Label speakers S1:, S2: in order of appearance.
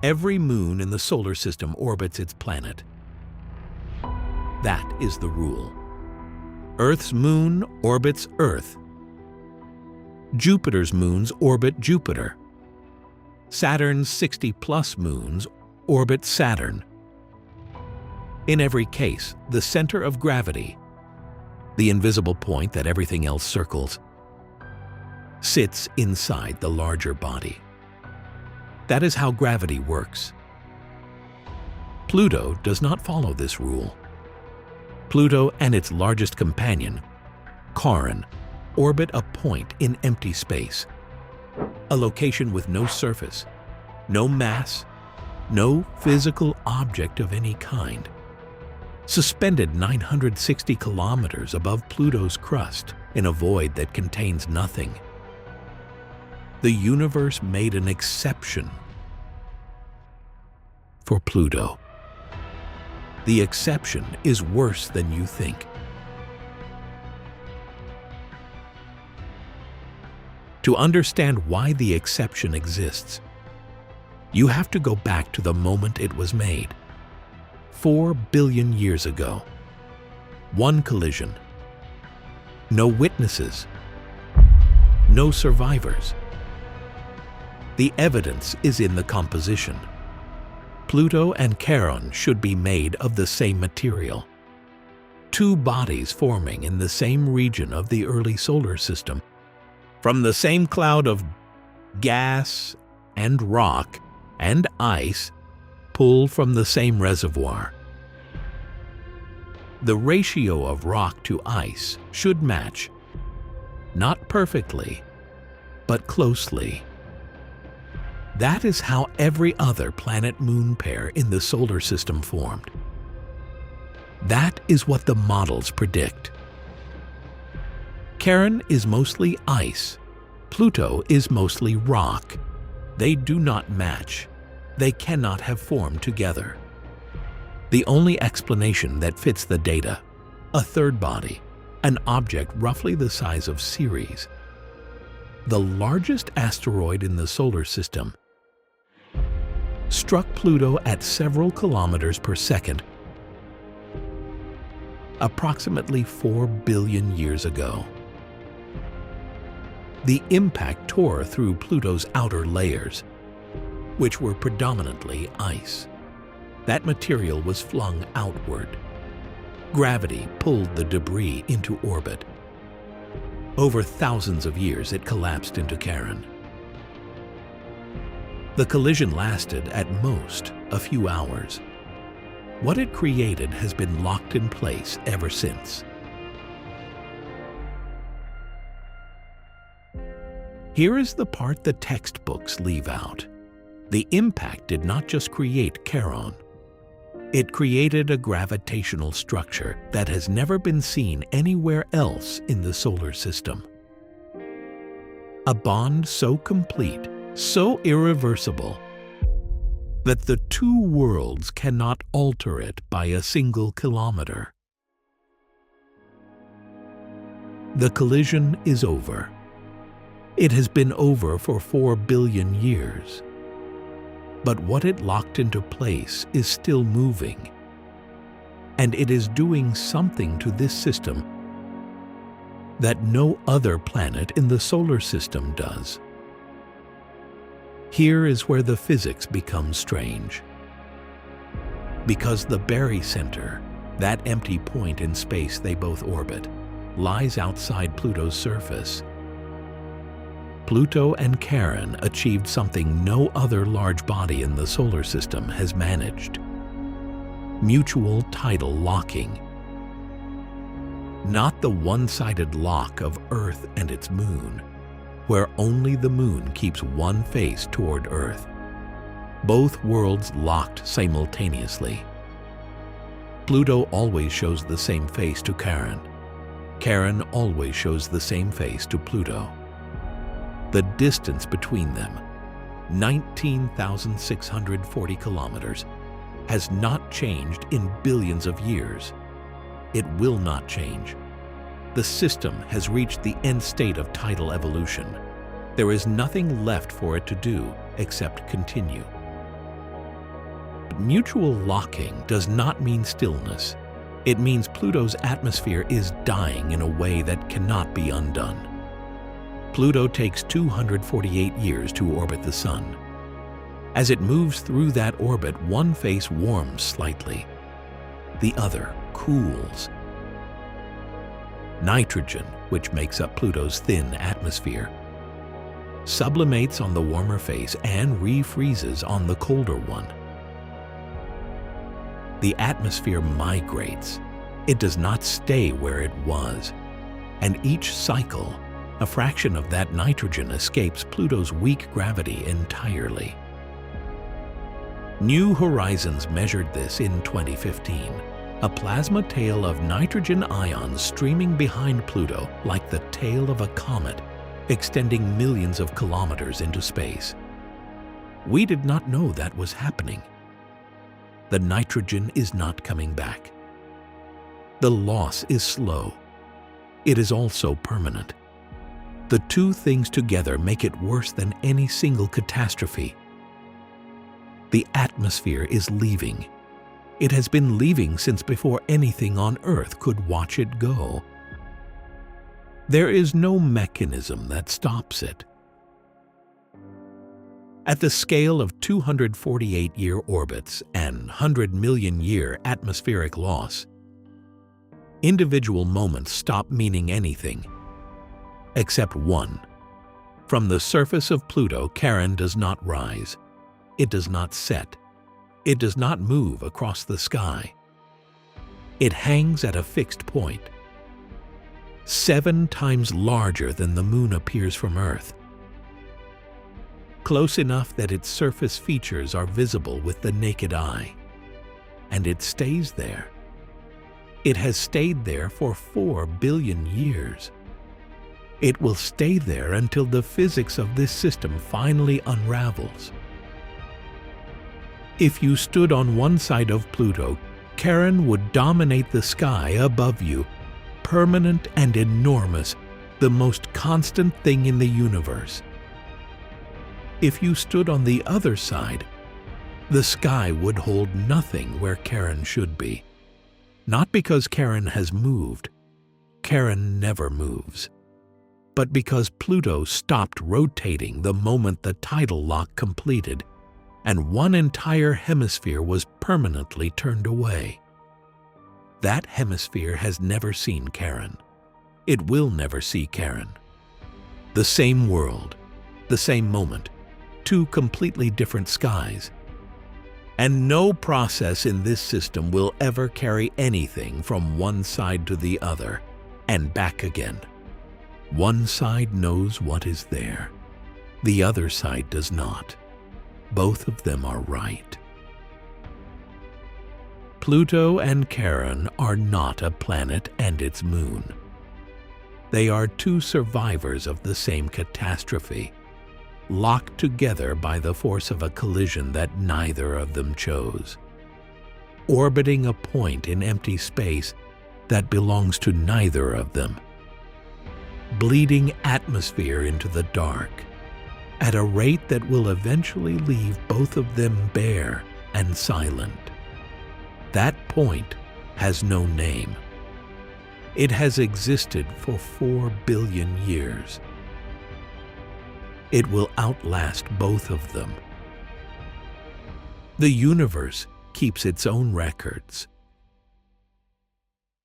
S1: Every moon in the solar system orbits its planet. That is the rule. Earth's moon orbits Earth. Jupiter's moons orbit Jupiter. Saturn's 60-plus moons orbit Saturn. In every case, the center of gravity, the invisible point that everything else circles, sits inside the larger body. That is how gravity works. Pluto does not follow this rule. Pluto and its largest companion, Charon, orbit a point in empty space, a location with no surface, no mass, no physical object of any kind, suspended 960 kilometers above Pluto's crust in a void that contains nothing. The universe made an exception for Pluto. The exception is worse than you think. To understand why the exception exists, you have to go back to the moment it was made. 4 billion years ago. One collision. No witnesses. No survivors. The evidence is in the composition. Pluto and Charon should be made of the same material. Two bodies forming in the same region of the early solar system, from the same cloud of gas and rock and ice pulled from the same reservoir. The ratio of rock to ice should match, not perfectly, but closely. That is how every other planet-moon pair in the solar system formed. That is what the models predict. Charon is mostly ice. Pluto is mostly rock. They do not match. They cannot have formed together. The only explanation that fits the data, a third body, an object roughly the size of Ceres, the largest asteroid in the solar system, struck Pluto at several kilometers per second, approximately 4 billion years ago. The impact tore through Pluto's outer layers, which were predominantly ice. That material was flung outward. Gravity pulled the debris into orbit. Over thousands of years, it collapsed into Charon. The collision lasted at most a few hours. What it created has been locked in place ever since. Here is the part the textbooks leave out. The impact did not just create Charon. It created a gravitational structure that has never been seen anywhere else in the solar system. A bond so complete, so irreversible, that the two worlds cannot alter it by a single kilometer. The collision is over. It has been over for 4 billion years. But what it locked into place is still moving. And it is doing something to this system that no other planet in the solar system does. Here is where the physics becomes strange. Because the barycenter, that empty point in space they both orbit, lies outside Pluto's surface. Pluto and Charon achieved something no other large body in the solar system has managed: mutual tidal locking. Not the one-sided lock of Earth and its moon, where only the moon keeps one face toward Earth. Both worlds locked simultaneously. Pluto always shows the same face to Charon. Charon always shows the same face to Pluto. The distance between them, 19,640 kilometers, has not changed in billions of years. It will not change. The system has reached the end state of tidal evolution. There is nothing left for it to do except continue. But mutual locking does not mean stillness. It means Pluto's atmosphere is dying in a way that cannot be undone. Pluto takes 248 years to orbit the Sun. As it moves through that orbit, one face warms slightly. The other cools. Nitrogen, which makes up Pluto's thin atmosphere, sublimates on the warmer face and refreezes on the colder one. The atmosphere migrates. It does not stay where it was. And each cycle, a fraction of that nitrogen escapes Pluto's weak gravity entirely. New Horizons measured this in 2015. A plasma tail of nitrogen ions streaming behind Pluto like the tail of a comet, extending millions of kilometers into space. We did not know that was happening. The nitrogen is not coming back. The loss is slow. It is also permanent. The two things together make it worse than any single catastrophe. The atmosphere is leaving. It has been leaving since before anything on Earth could watch it go. There is no mechanism that stops it. At the scale of 248-year orbits and 100-million-year atmospheric loss, individual moments stop meaning anything, except one. From the surface of Pluto, Charon does not rise. It does not set. It does not move across the sky. It hangs at a fixed point, 7 times larger than the Moon appears from Earth. Close enough that its surface features are visible with the naked eye. And it stays there. It has stayed there for 4 billion years. It will stay there until the physics of this system finally unravels. If you stood on one side of Pluto, Charon would dominate the sky above you, permanent and enormous, the most constant thing in the universe. If you stood on the other side, the sky would hold nothing where Charon should be. Not because Charon has moved. Charon never moves. But because Pluto stopped rotating the moment the tidal lock completed, and one entire hemisphere was permanently turned away. That hemisphere has never seen Charon. It will never see Charon. The same world, the same moment, 2 completely different skies. And no process in this system will ever carry anything from one side to the other and back again. One side knows what is there. The other side does not. Both of them are right. Pluto and Charon are not a planet and its moon. They are 2 survivors of the same catastrophe, locked together by the force of a collision that neither of them chose, orbiting a point in empty space that belongs to neither of them, bleeding atmosphere into the dark, at a rate that will eventually leave both of them bare and silent. That point has no name. It has existed for 4 billion years. It will outlast both of them. The universe keeps its own records.